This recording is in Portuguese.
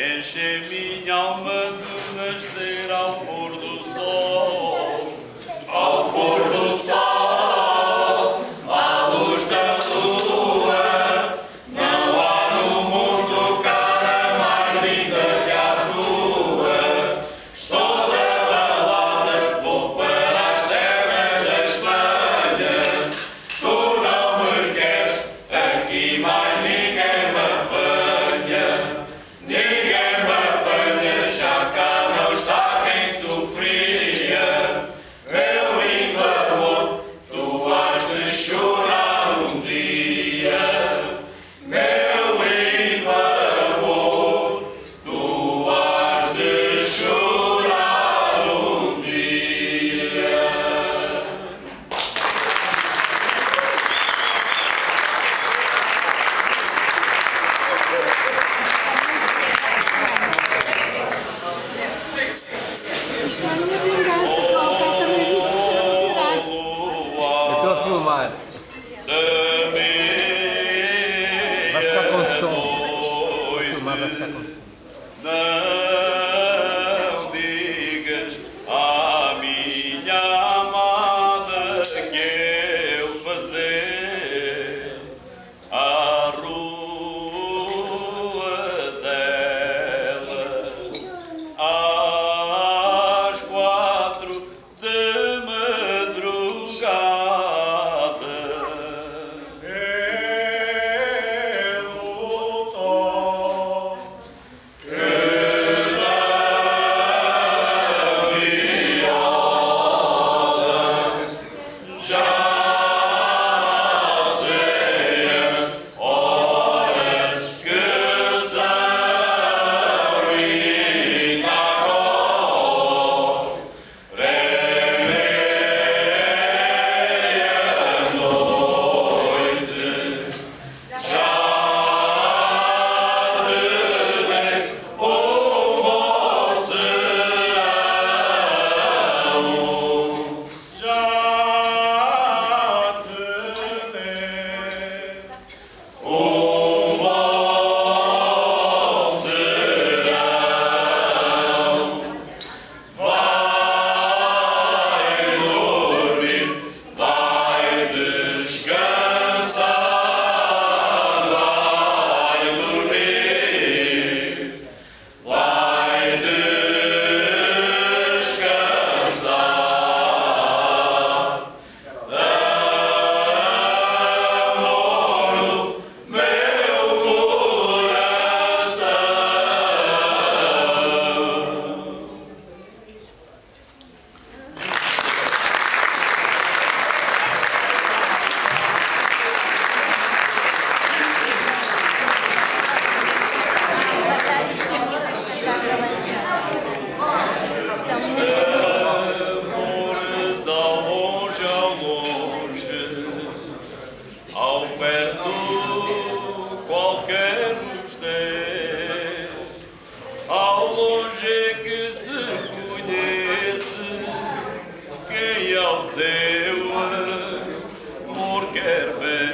Enche minha alma de nascer ao pôr do sol, ao pôr do sol, à luz da lua. Não há no mundo cara mais linda que a tua. Estou da balada, vou para as terras da Espanha. Tu não me queres, aqui mais ninguém me apanha. Isto é a minha vingança, qualquer também Eu estou a filmar. Vai ficar com som. Vou filmar, vai ficar com som. Não digas à minha amada que eu passei à rua dela às 4 de madrugada. Ao perto qualquer esteja, ao longe é que se conhece quem ao seu amor quer bem.